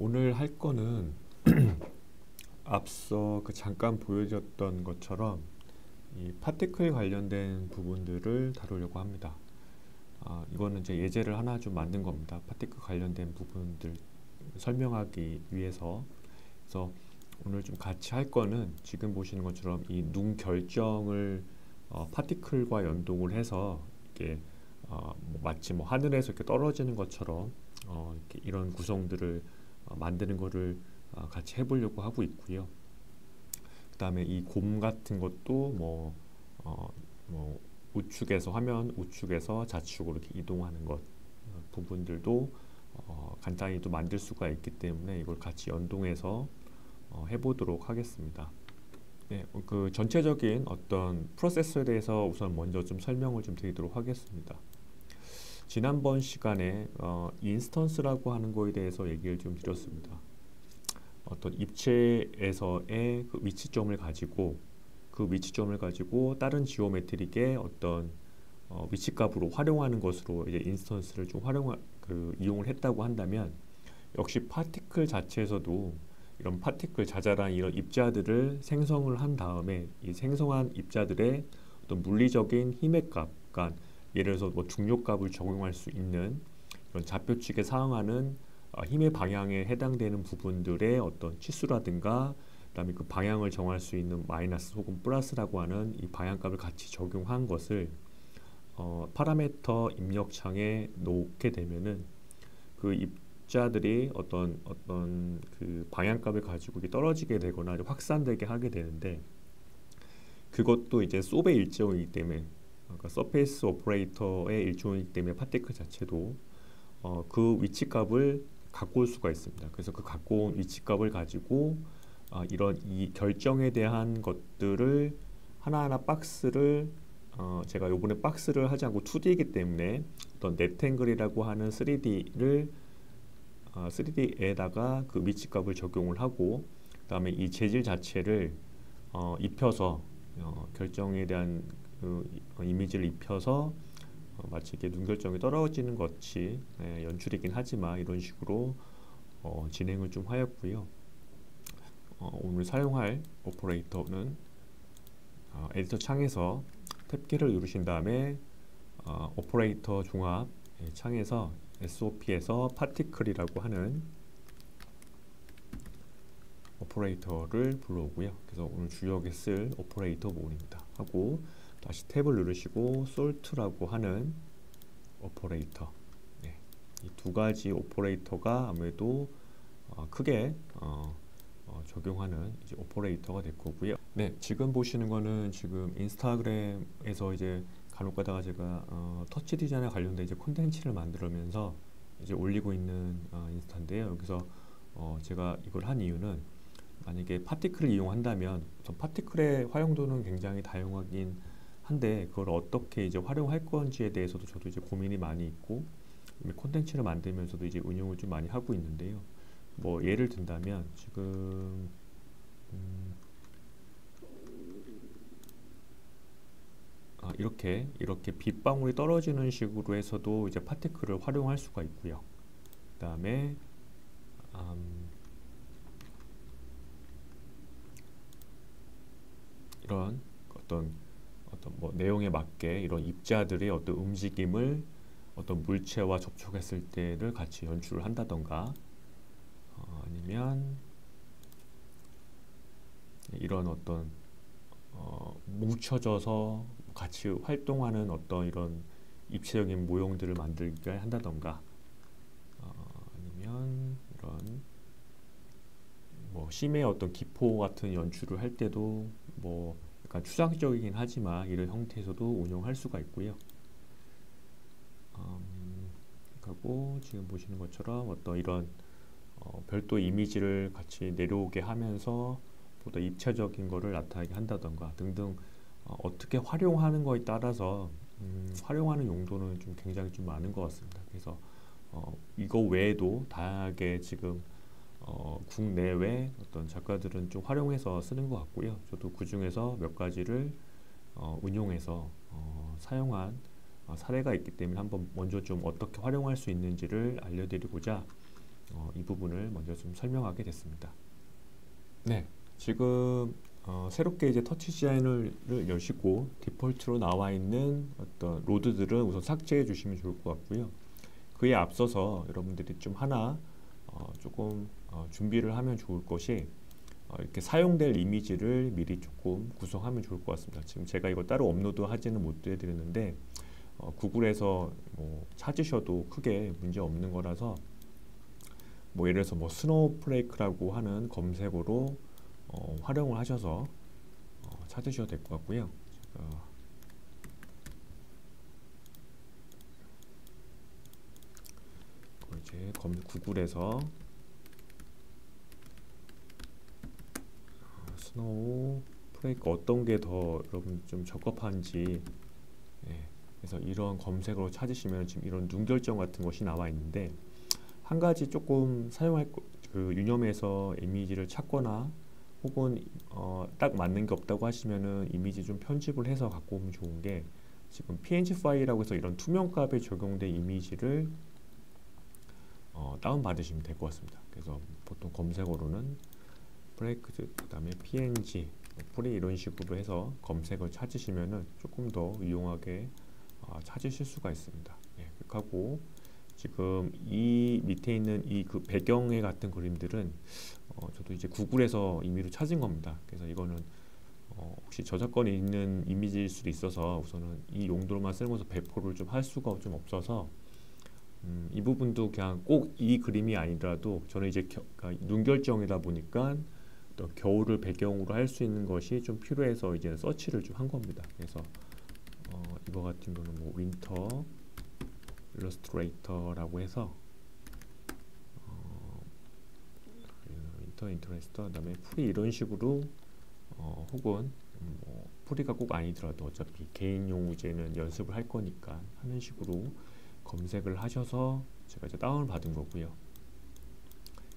오늘 할 거는 앞서 잠깐 보여줬던 것처럼 이 파티클 관련된 부분들을 다루려고 합니다. 이거는 이제 예제를 하나 좀 만든 겁니다. 파티클 관련된 부분들 설명하기 위해서. 그래서 오늘 좀 같이 할 거는 지금 보시는 것처럼 이 눈 결정을 파티클과 연동을 해서 이게 마치 하늘에서 이렇게 떨어지는 것처럼 이렇게 이런 구성들을 만드는 거를 같이 해보려고 하고 있고요. 그 다음에 이 곰 같은 것도 우측에서 화면 우측에서 좌측으로 이렇게 이동하는 것 부분들도 간단히 또 만들 수가 있기 때문에 이걸 같이 연동해서 해보도록 하겠습니다. 네, 그 전체적인 어떤 프로세스에 대해서 우선 먼저 좀 설명을 좀 드리도록 하겠습니다. 지난번 시간에 인스턴스라고 하는 거에 대해서 얘기를 좀 드렸습니다. 어떤 입체에서의 그 위치점을 가지고 다른 지오메트릭의 어떤 위치값으로 활용하는 것으로 이제 인스턴스를 좀 이용을 했다고 한다면, 역시 파티클 자체에서도 이런 파티클 자잘한 이런 입자들을 생성을 한 다음에 이 생성한 입자들의 어떤 물리적인 힘의 값, 그러니까 예를 들어서 중력값을 적용할 수 있는 이런 좌표측에 상응하는 힘의 방향에 해당되는 부분들의 어떤 치수라든가, 그다음에 그 방향을 정할 수 있는 마이너스 혹은 플러스라고 하는 이 방향값을 같이 적용한 것을 파라미터 입력창에 놓게 되면은 그 입자들이 어떤 그 방향값을 가지고 떨어지게 되거나 확산되게 하게 되는데, 그것도 이제 소베 일정이기 때문에, 그러니까 서페이스 오퍼레이터의 일종이기 때문에 파티클 자체도 그 위치값을 갖고 올 수가 있습니다. 그래서 그 갖고 온 위치값을 가지고 이런 이 결정에 대한 것들을 하나하나 박스를 제가 요번에 박스를 하지 않고 2D이기 때문에 어떤 넥탱글이라고 하는 3D에다가 그 위치값을 적용을 하고, 그 다음에 이 재질 자체를 입혀서 결정에 대한 그 이미지를 입혀서 마치 이렇게 눈 결정이 떨어지는 것이 연출이긴 하지만 이런 식으로 진행을 좀 하였고요. 오늘 사용할 오퍼레이터는 에디터 창에서 탭키를 누르신 다음에 오퍼레이터 종합 창에서 SOP에서 파티클이라고 하는 오퍼레이터를 불러오고요. 그래서 오늘 주역에 쓸 오퍼레이터 모음입니다 하고, 다시 탭을 누르시고 솔트라고 하는 오퍼레이터, 이 두 가지 오퍼레이터가 아무래도 크게 적용하는 이제 오퍼레이터가 될 거고요. 네, 지금 보시는 거는 지금 인스타그램에서 이제 간혹가다가 제가 터치 디자인에 관련된 이제 콘텐츠를 만들면서 이제 올리고 있는 인스타인데요. 여기서 제가 이걸 한 이유는, 만약에 파티클을 이용한다면 우선 파티클의 활용도는 굉장히 다양하긴 한데, 그걸 어떻게 이제 활용할 건지에 대해서도 저도 이제 고민이 많이 있고, 콘텐츠를 만들면서도 이제 운용을 좀 많이 하고 있는데요. 예를 든다면 지금 이렇게 빗방울이 떨어지는 식으로 해서도 이제 파티클을 활용할 수가 있고요. 그 다음에 이런 어떤 내용에 맞게 이런 입자들의 어떤 움직임을 어떤 물체와 접촉했을 때를 같이 연출을 한다던가, 아니면 이런 어떤 뭉쳐져서 같이 활동하는 어떤 이런 입체적인 모형들을 만들게 한다던가, 아니면 이런 심의 어떤 기포 같은 연출을 할 때도 약간 추상적이긴 하지만 이런 형태에서도 운영할 수가 있고요. 그리고 지금 보시는 것처럼 어떤 이런 별도 이미지를 같이 내려오게 하면서 보다 입체적인 거를 나타나게 한다던가 등등, 어떻게 활용하는 거에 따라서 활용하는 용도는 좀 굉장히 좀 많은 것 같습니다. 그래서 이거 외에도 다양하게 지금 국내외 어떤 작가들은 좀 활용해서 쓰는 것 같고요. 저도 그 중에서 몇 가지를 운용해서 사용한 사례가 있기 때문에 한번 먼저 좀 어떻게 활용할 수 있는지를 알려드리고자 이 부분을 먼저 좀 설명하게 됐습니다. 네, 지금 새롭게 이제 터치 CIN을 여시고 디폴트로 나와 있는 어떤 로드들은 우선 삭제해 주시면 좋을 것 같고요. 그에 앞서서 여러분들이 좀 하나 조금 준비를 하면 좋을 것이 이렇게 사용될 이미지를 미리 조금 구성하면 좋을 것 같습니다. 지금 제가 이거 따로 업로드 하지는 못 해드리는데 구글에서 뭐 찾으셔도 크게 문제 없는 거라서 뭐 예를 들어서 뭐 스노우플레이크라고 하는 검색어로 활용을 하셔서 찾으셔도 될 것 같고요. 제가 이제 구글에서 스노우플레이크 어떤 게 더 여러분 좀 적합한지, 예, 그래서 이런 검색어로 찾으시면 지금 이런 눈 결정 같은 것이 나와 있는데, 한 가지 조금 그 유념해서 이미지를 찾거나 혹은 딱 맞는 게 없다고 하시면은 이미지 좀 편집을 해서 갖고 오면 좋은 게, 지금 PNG 파일이라고 해서 이런 투명값에 적용된 이미지를 다운 받으시면 될 것 같습니다. 그래서 보통 검색어로는 브레이크드 그다음에 PNG, 프리 이런 식으로 해서 검색을 찾으시면은 조금 더 유용하게 찾으실 수가 있습니다. 예, 그렇고 지금 이 밑에 있는 이 그 배경에 같은 그림들은 저도 이제 구글에서 임의로 찾은 겁니다. 그래서 이거는 혹시 저작권이 있는 이미지일 수도 있어서 우선은 이 용도로만 쓰면서 배포를 좀 할 수가 좀 없어서 이 부분도 그냥 꼭 이 그림이 아니더라도 저는 이제 그러니까 눈 결정이다 보니까 또 겨울을 배경으로 할 수 있는 것이 좀 필요해서 이제 서치를 좀 한 겁니다. 그래서 이거 같은 거는 뭐 윈터 일러스트레이터라고 해서 윈터 인터레스터 그다음에 프리 이런 식으로 혹은 뭐 프리가 꼭 아니더라도 어차피 개인용 이제는 연습을 할 거니까 하는 식으로 검색을 하셔서 제가 이제 다운을 받은 거고요.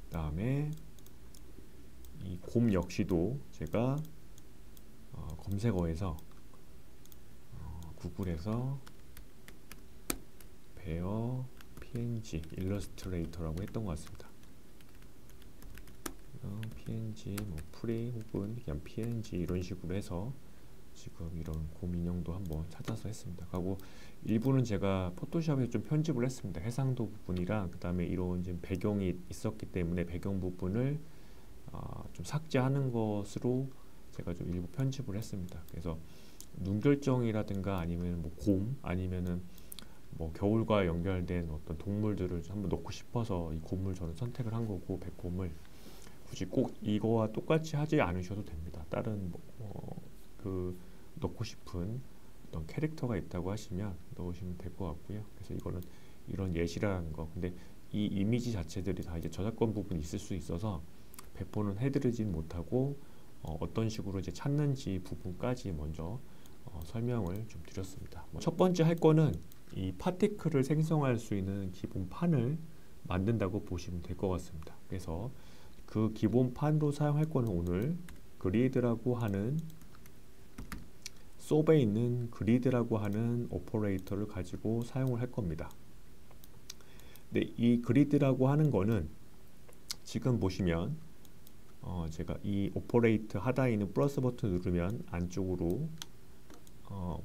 그다음에 이 곰 역시도 제가 검색어에서 구글에서 베어 PNG 일러스트레이터라고 했던 것 같습니다. PNG 뭐 프리 혹은 그냥 PNG 이런 식으로 해서 지금 이런 곰 인형도 한번 찾아서 했습니다. 하고 일부는 제가 포토샵에 좀 편집을 했습니다. 해상도 부분이랑 그 다음에 이런 지금 배경이 있었기 때문에 배경 부분을 좀 삭제하는 것으로 제가 좀 일부 편집을 했습니다. 그래서 눈 결정이라든가 아니면 뭐 곰 아니면은 뭐 겨울과 연결된 어떤 동물들을 한번 넣고 싶어서 이 곰을 저는 선택을 한 거고, 백곰을 굳이 꼭 이거와 똑같이 하지 않으셔도 됩니다. 다른 그 넣고 싶은 어떤 캐릭터가 있다고 하시면 넣으시면 될 것 같고요. 그래서 이거는 이런 예시라는 거. 근데 이 이미지 자체들이 다 이제 저작권 부분이 있을 수 있어서 배포는 해드리진 못하고 어떤 식으로 이제 찾는지 부분까지 먼저 설명을 좀 드렸습니다. 첫 번째 할 거는 이 파티클을 생성할 수 있는 기본 판을 만든다고 보시면 될 것 같습니다. 그래서 그 기본 판으로 사용할 거는 오늘 그리드라고 하는 소브에 있는 그리드라고 하는 오퍼레이터를 가지고 사용을 할 겁니다. 근데 이 그리드라고 하는 거는 지금 보시면 제가 이 오퍼레이터 하단에 있는 플러스 버튼 누르면 안쪽으로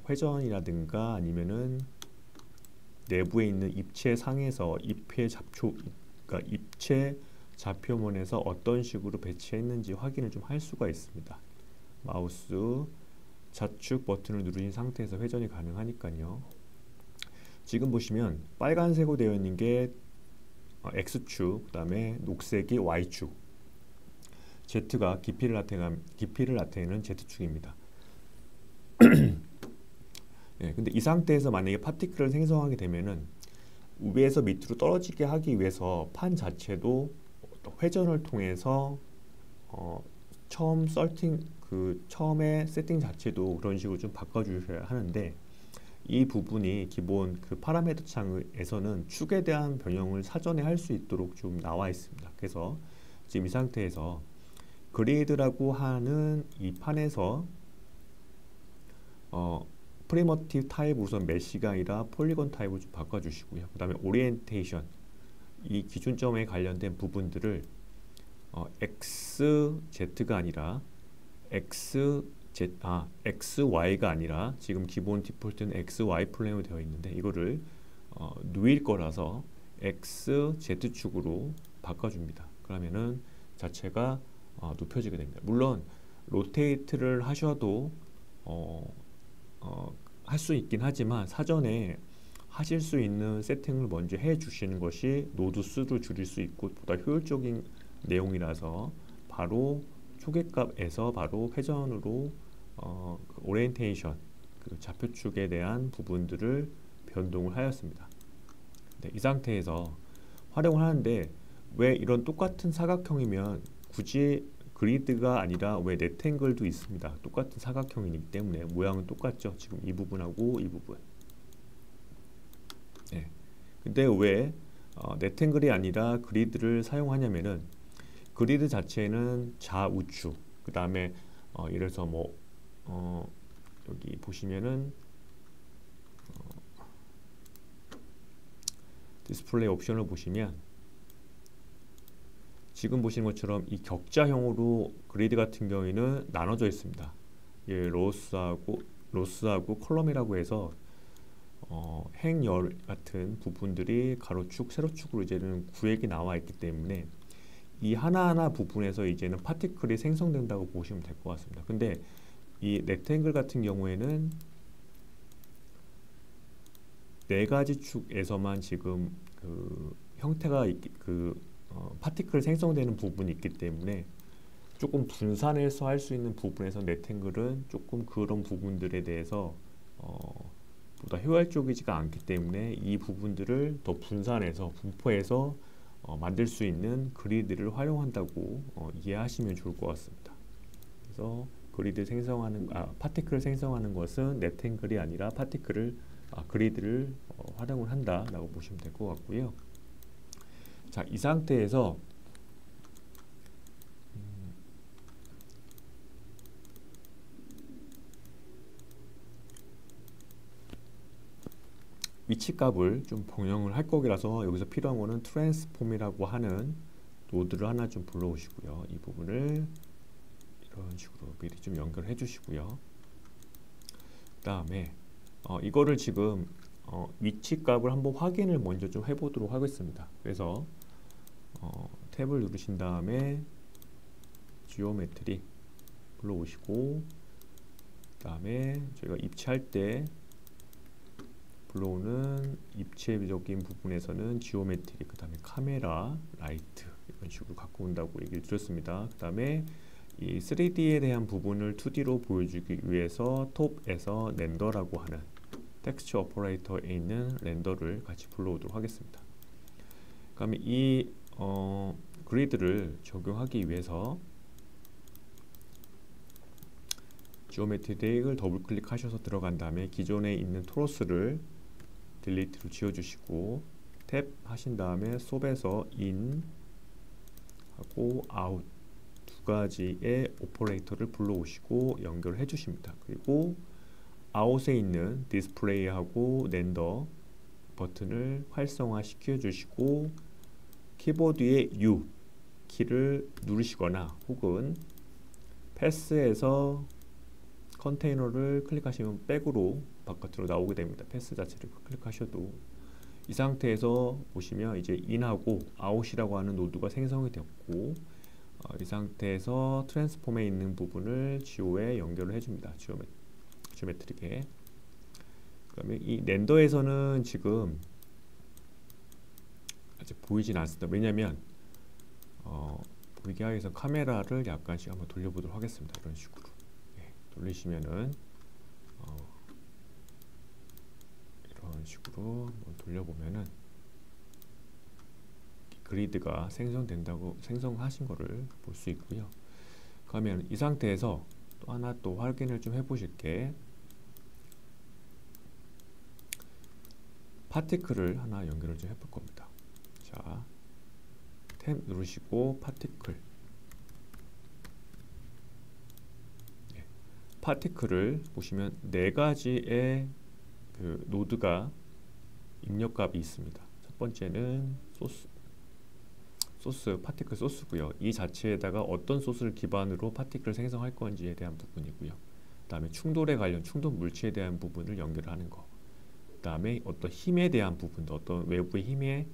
회전이라든가 아니면은 내부에 있는 입체 상에서 그러니까 입체 좌표면에서 어떤 식으로 배치했는지 확인을 좀 할 수가 있습니다. 마우스 좌측 버튼을 누르신 상태에서 회전이 가능하니까요. 지금 보시면 빨간색으로 되어 있는 게 X축, 그 다음에 녹색이 Y축, Z가 깊이를 나타내는 Z축입니다. 네, 근데 이 상태에서 만약에 파티클을 생성하게 되면은 위에서 밑으로 떨어지게 하기 위해서 판 자체도 회전을 통해서 처음에 세팅 자체도 그런 식으로 좀 바꿔주셔야 하는데, 이 부분이 기본 그 파라미터 창에서는 축에 대한 변형을 사전에 할 수 있도록 좀 나와 있습니다. 그래서 지금 이 상태에서 그리드라고 하는 이 판에서 프리머티브 타입 우선 메시가 아니라 폴리곤 타입을 좀 바꿔주시고요. 그 다음에 오리엔테이션, 이 기준점에 관련된 부분들을 XZ가 아니라 XY가 아니라 지금 기본 디폴트는 XY 플레이로 되어 있는데 이거를 누일 거라서 XZ축으로 바꿔줍니다. 그러면은 자체가 눕혀지게 됩니다. 물론 로테이트를 하셔도 할 수 있긴 하지만 사전에 하실 수 있는 세팅을 먼저 해 주시는 것이 노드 수를 줄일 수 있고 보다 효율적인 내용이라서 바로 초계값에서 바로 회전으로 그 오리엔테이션 그 좌표축에 대한 부분들을 변동을 하였습니다. 네, 이 상태에서 활용을 하는데 왜 이런 똑같은 사각형이면 굳이 그리드가 아니라 왜 렉탱글도 있습니다. 똑같은 사각형이기 때문에 모양은 똑같죠. 지금 이 부분하고 이 부분. 네. 근데 왜 렉탱글이 아니라 그리드를 사용하냐면은 그리드 자체는 좌우측 그 다음에 예를 들어서 뭐 여기 보시면은 디스플레이 옵션을 보시면 지금 보시는 것처럼 이 격자형으로 그리드 같은 경우에는 나눠져 있습니다. 예, 로스하고 컬럼이라고 해서 행열 같은 부분들이 가로축, 세로축으로 이제는 구획이 나와 있기 때문에 이 하나하나 부분에서 이제는 파티클이 생성된다고 보시면 될 것 같습니다. 근데 이 렉탱글 같은 경우에는 네 가지 축에서만 지금 그 형태가 파티클 생성되는 부분이 있기 때문에 조금 분산해서 할 수 있는 부분에서 렉탱글은 조금 그런 부분들에 대해서 보다 효율적이지가 않기 때문에 이 부분들을 더 분산해서 분포해서 만들 수 있는 그리드를 활용한다고 이해하시면 좋을 것 같습니다. 그래서 파티클을 생성하는 것은 렉탱글이 아니라 그리드를 활용을 한다라고 보시면 될 것 같고요. 자, 이 상태에서 위치값을 좀 병영을 할 거라서 여기서 필요한 거는 트랜스폼이라고 하는 노드를 하나 좀 불러오시고요. 이 부분을 이런 식으로 미리 좀 연결해 주시고요. 그 다음에 이거를 지금 위치값을 한번 확인을 먼저 좀 해보도록 하겠습니다. 그래서 탭을 누르신 다음에 지오메트리 불러오시고 그 다음에 저희가 입체할 때 불러오는 입체적인 부분에서는 지오메트리 그 다음에 카메라, 라이트 이런 식으로 갖고 온다고 얘기를 드렸습니다. 그 다음에 이 3D에 대한 부분을 2D로 보여주기 위해서 톱에서 렌더라고 하는 텍스처 오퍼레이터에 있는 렌더를 같이 불러오도록 하겠습니다. 그다음에 이 그리드를 적용하기 위해서 지오메트리 덱을 더블 클릭하셔서 들어간 다음에 기존에 있는 토러스를 딜리트로 지워주시고 탭 하신 다음에 솝에서 인 하고 아웃 두 가지의 오퍼레이터를 불러오시고 연결해 주십니다. 그리고 아웃에 있는 디스플레이하고 렌더 버튼을 활성화 시켜 주시고 키보드의 U 키를 누르시거나 혹은 패스에서 컨테이너를 클릭하시면 백으로 바깥으로 나오게 됩니다. 패스 자체를 클릭하셔도 이 상태에서 보시면 이제 인하고 아웃이라고 하는 노드가 생성이 됐고 이 상태에서 트랜스폼에 있는 부분을 지오에 연결을 해줍니다. 지오메트릭에. 그다음에 이 렌더에서는 지금 아직 보이진 않습니다. 왜냐하면 보이게 하기 위해서 카메라를 약간씩 한번 돌려보도록 하겠습니다. 이런 식으로 돌리시면은 이런 식으로 한번 돌려보면은 그리드가 생성하신 거를 볼 수 있고요. 그러면 이 상태에서 또 하나 또 확인을 좀 해보실 게 파티클을 하나 연결을 좀 해볼 겁니다. 자, 탭 누르시고 파티클을 보시면 네 가지의 그 노드가 입력값이 있습니다. 첫 번째는 소스 소스, 파티클 소스고요. 이 자체에다가 어떤 소스를 기반으로 파티클을 생성할 건지에 대한 부분이고요. 그 다음에 충돌에 관련 충돌 물체에 대한 부분을 연결하는 거. 그 다음에 어떤 힘에 대한 부분도, 어떤 외부의 힘에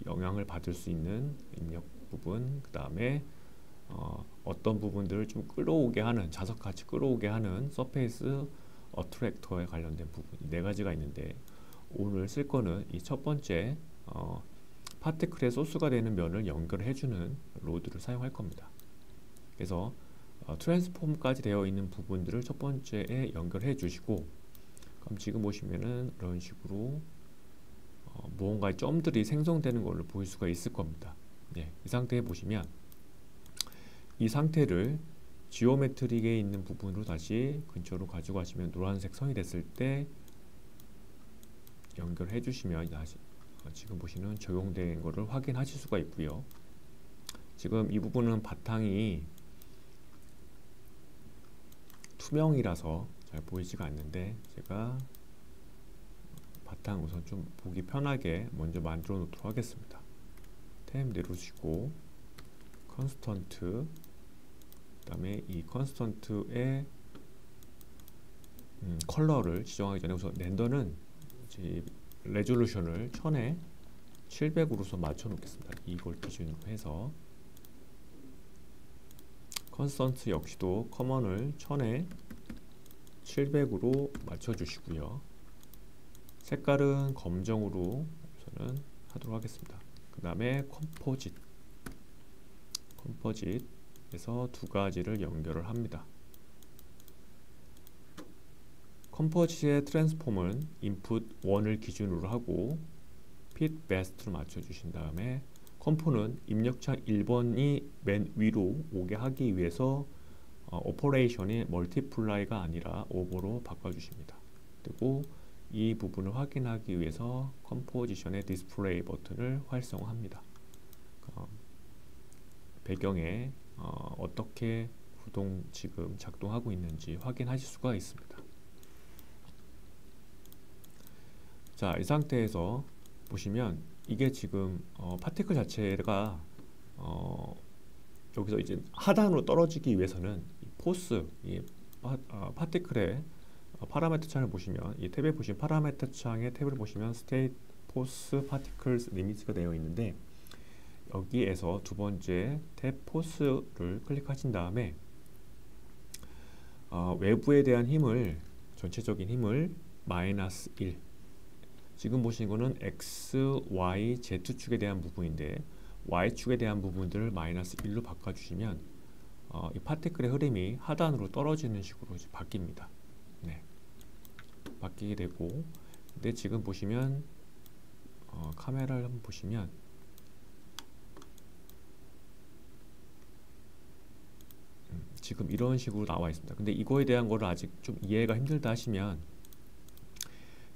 영향을 받을 수 있는 입력 부분, 그 다음에 어떤 부분들을 좀 끌어오게 하는, 자석같이 끌어오게 하는 서페이스 어트랙터에 관련된 부분, 이 네 가지가 있는데, 오늘 쓸 거는 이 첫 번째 파티클의 소스가 되는 면을 연결해주는 로드를 사용할 겁니다. 그래서 트랜스폼까지 되어 있는 부분들을 첫 번째에 연결해 주시고, 그럼 지금 보시면은 이런 식으로 무언가의 점들이 생성되는 것을 보일 수가 있을 겁니다. 이 상태에 보시면 이 상태를 지오메트릭에 있는 부분으로 다시 근처로 가지고 가시면 노란색 선이 됐을 때 연결해 주시면 다시 지금 보시는 적용된 것을 확인하실 수가 있고요. 지금 이 부분은 바탕이 투명이라서 잘 보이지가 않는데, 제가 바탕 우선 좀 보기 편하게 먼저 만들어 놓도록 하겠습니다. 탭 내려주시고 컨스턴트, 그 다음에 이 컨스턴트의 컬러를 지정하기 전에 우선 렌더는 레졸루션을 1000에 700으로서 맞춰 놓겠습니다. 이걸 기준으로 해서 컨스턴트 역시도 커먼을 1000에 700으로 맞춰 주시고요. 색깔은 검정으로 우선은 하도록 하겠습니다. 그 다음에 컴포짓에서 두 가지를 연결을 합니다. 컴포짓의 트랜스폼은 인풋 1을 기준으로 하고 fit best로 맞춰 주신 다음에 컴포는 입력창 1번이 맨 위로 오게 하기 위해서 오퍼레이션이 멀티플라이가 아니라 오버로 바꿔주십니다. 그리고 이 부분을 확인하기 위해서 컴포지션의 디스플레이 버튼을 활성화합니다. 배경에 어떻게 구동 지금 작동하고 있는지 확인하실 수가 있습니다. 자, 이 상태에서 보시면 이게 지금 파티클 자체가 여기서 이제 하단으로 떨어지기 위해서는 이 포스, 이 파티클의 파라미터 창을 보시면 이 탭에 보시면 파라미터 창의 탭을 보시면 스테이트 포스 파티클스 리미트가 되어 있는데, 여기에서 두 번째 탭 포스를 클릭하신 다음에 외부에 대한 힘을, 전체적인 힘을 마이너스 1, 지금 보시는 거는 X, Y, Z축에 대한 부분인데 Y축에 대한 부분들을 마이너스 1로 바꿔주시면 이 파티클의 흐름이 하단으로 떨어지는 식으로 이제 바뀝니다. 바뀌게 되고, 근데 지금 보시면 카메라를 한번 보시면 지금 이런 식으로 나와 있습니다. 근데 이거에 대한 거를 아직 좀 이해가 힘들다 하시면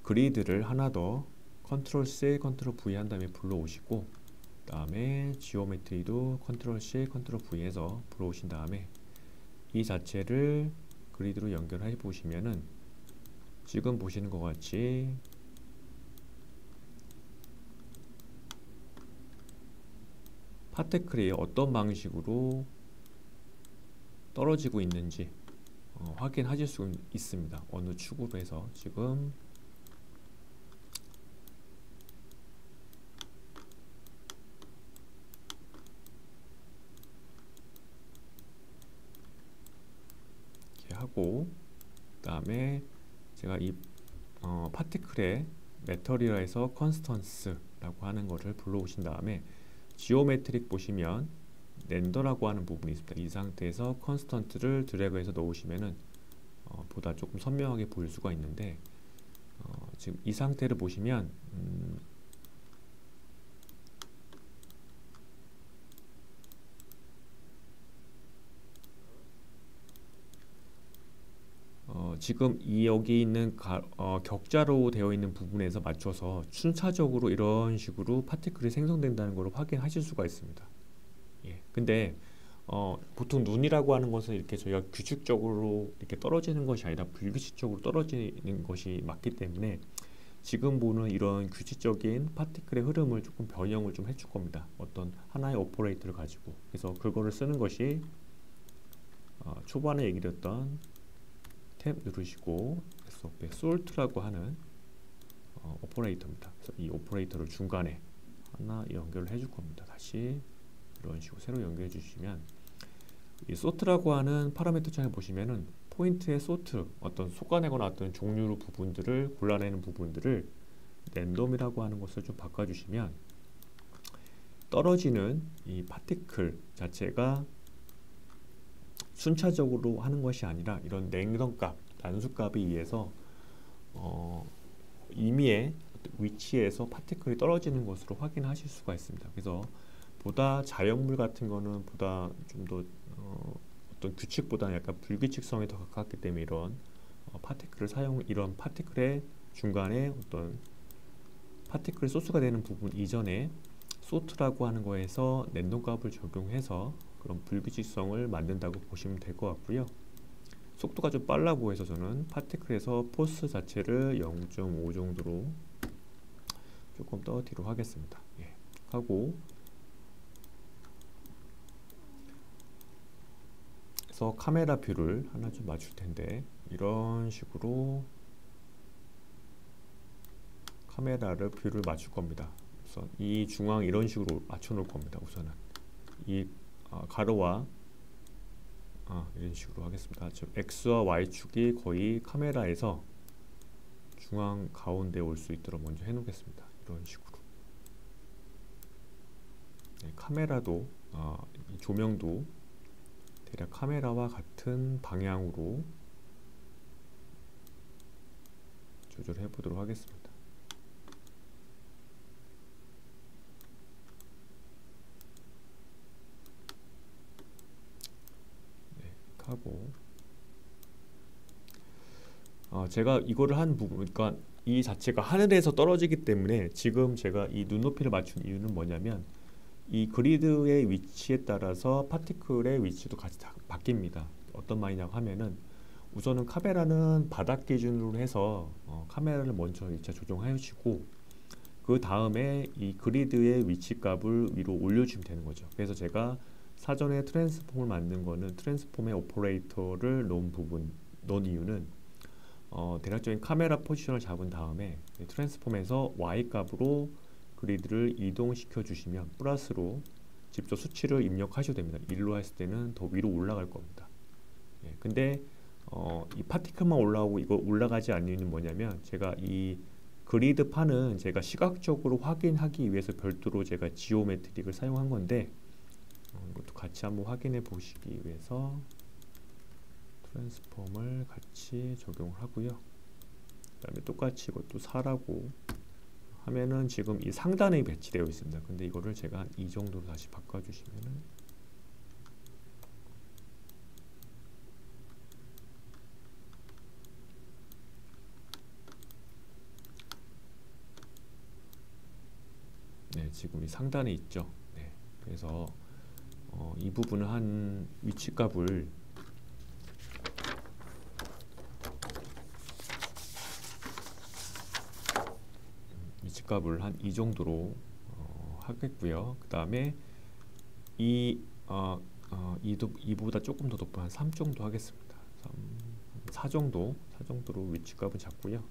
그리드를 하나 더 컨트롤 C, 컨트롤 V 한 다음에 불러오시고, 그 다음에 지오메트리도 컨트롤 C, 컨트롤 V 해서 불러오신 다음에 이 자체를 그리드로 연결해 보시면은 지금 보시는 것 같이 파티클이 어떤 방식으로 떨어지고 있는지 확인하실 수 있습니다. 어느 축으로 해서 지금 이렇게 하고, 그 다음에 제가 이 파티클의 메터리얼에서 컨스턴스라고 하는 것을 불러오신 다음에 지오메트릭 보시면 렌더라고 하는 부분이 있습니다. 이 상태에서 컨스턴트를 드래그해서 넣으시면은 보다 조금 선명하게 보일 수가 있는데, 지금 이 상태를 보시면 지금 여기 있는 격자로 되어 있는 부분에서 맞춰서 순차적으로 이런 식으로 파티클이 생성된다는 걸 확인하실 수가 있습니다. 근데 보통 눈이라고 하는 것은 이렇게 저희가 규칙적으로 이렇게 떨어지는 것이 아니라 불규칙적으로 떨어지는 것이 맞기 때문에 지금 보는 이런 규칙적인 파티클의 흐름을 조금 변형을 좀 해줄 겁니다. 어떤 하나의 오퍼레이터를 가지고. 그래서 그거를 쓰는 것이 초반에 얘기했던 탭 누르시고 솔트라고 하는 오퍼레이터입니다. 그래서 이 오퍼레이터를 중간에 하나 연결을 해줄 겁니다. 다시 이런 식으로 새로 연결해 주시면 이 소트라고 하는 파라미터 창에 보시면은 포인트의 소트, 어떤 솎아내거나 어떤 종류의 부분들을 골라내는 부분들을 랜덤이라고 하는 것을 좀 바꿔주시면 떨어지는 이 파티클 자체가 순차적으로 하는 것이 아니라 이런 랜덤값, 단수값에 의해서 임의의 위치에서 파티클이 떨어지는 것으로 확인하실 수가 있습니다. 그래서 보다 자연물 같은 거는 보다 좀 더 어떤 규칙보다는 약간 불규칙성에 더 가깝기 때문에 이런 파티클을 이런 파티클의 중간에 어떤 파티클 소스가 되는 부분 이전에 소트라고 하는 거에서 랜덤 값을 적용해서 그런 불규칙성을 만든다고 보시면 될 것 같고요. 속도가 좀 빨라 보여서 저는 파티클에서 포스 자체를 0.5 정도로 조금 떨어뜨리도록 하겠습니다. 예. 하고 그래서 카메라 뷰를 하나 좀 맞출 텐데 이런 식으로 카메라를 뷰를 맞출 겁니다. 그래서 이 중앙 이런 식으로 맞춰 놓을 겁니다. 우선은 이 가로와 이런 식으로 하겠습니다. 지금 X와 Y축이 거의 카메라에서 중앙 가운데 올 수 있도록 먼저 해 놓겠습니다. 이런 식으로. 네, 카메라도 이 조명도 대략 카메라와 같은 방향으로 조절해 보도록 하겠습니다. 네, 하고 제가 이거를 한 부분, 그러니까 이 자체가 하늘에서 떨어지기 때문에 지금 제가 이 눈높이를 맞춘 이유는 뭐냐면 이 그리드의 위치에 따라서 파티클의 위치도 같이 바뀝니다. 어떤 말이냐고 하면은 우선은 카메라는 바닥 기준으로 해서 카메라를 먼저 일차 조정하시고 그 다음에 이 그리드의 위치 값을 위로 올려주면 되는 거죠. 그래서 제가 사전에 트랜스폼을 만든 거는 트랜스폼의 오퍼레이터를 넣은 이유는 대략적인 카메라 포지션을 잡은 다음에 트랜스폼에서 Y 값으로 그리드를 이동시켜 주시면 플러스로 직접 수치를 입력하셔도 됩니다. 1로 했을 때는 더 위로 올라갈 겁니다. 예, 근데 이 파티클만 올라오고 이거 올라가지 않는 이유는 뭐냐면 제가 이 그리드 판은 제가 시각적으로 확인하기 위해서 별도로 제가 지오메트릭을 사용한 건데 이것도 같이 한번 확인해 보시기 위해서 트랜스폼을 같이 적용을 하고요. 그 다음에 똑같이 이것도 4라고 하면은 지금 이 상단에 배치되어 있습니다. 근데 이거를 제가 한 이 정도로 다시 바꿔주시면은 네, 지금 이 상단에 있죠. 네, 그래서 이 부분은 한 위치값을 한 이 정도로 하겠고요. 그 다음에 이보다 조금 더 높은 한 3 정도 하겠습니다. 4 정도로 위치값을 잡고요.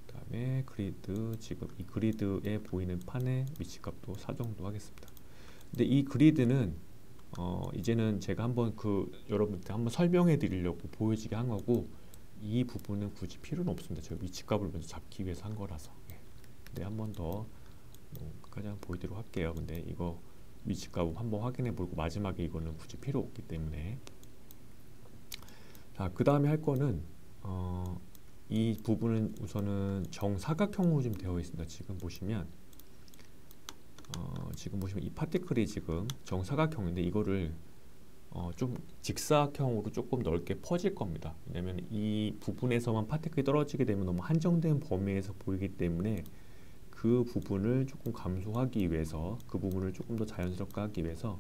그 다음에 그리드, 지금 이 그리드에 보이는 판의 위치값도 4 정도 하겠습니다. 근데 이 그리드는 이제는 제가 한번 여러분한테 한번 설명해 드리려고 보여지게 한 거고 이 부분은 굳이 필요는 없습니다. 제가 위치값을 먼저 잡기 위해서 한 거라서. 네, 한 번 더 끝까지 한번 보이도록 할게요. 근데 이거 위치값 한번 확인해 보고 마지막에 이거는 굳이 필요 없기 때문에 자, 그 다음에 할 거는 이 부분은 우선은 정사각형으로 좀 되어 있습니다. 지금 보시면 이 파티클이 지금 정사각형인데 이거를 좀 직사각형으로 조금 넓게 퍼질 겁니다. 왜냐면 이 부분에서만 파티클이 떨어지게 되면 너무 한정된 범위에서 보이기 때문에 그 부분을 조금 감소하기 위해서 그 부분을 조금 더 자연스럽게 하기 위해서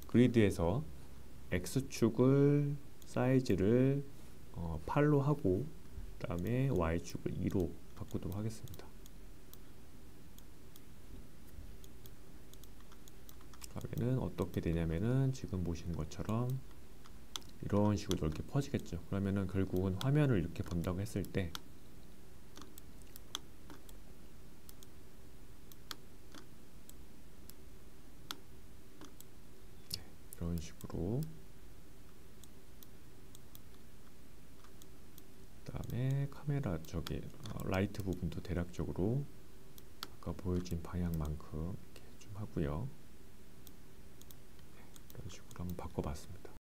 그리드에서 X축을 사이즈를 8로 하고 그 다음에 Y축을 2로 바꾸도록 하겠습니다. 그러면은 어떻게 되냐면은 지금 보시는 것처럼 이런 식으로 넓게 퍼지겠죠. 그러면은 결국은 화면을 이렇게 본다고 했을 때 이런 식으로, 그 다음에 카메라 저기 라이트 부분도 대략적으로 아까 보여진 방향만큼 이렇게 좀 하고요. 이런 식으로 한번 바꿔봤습니다.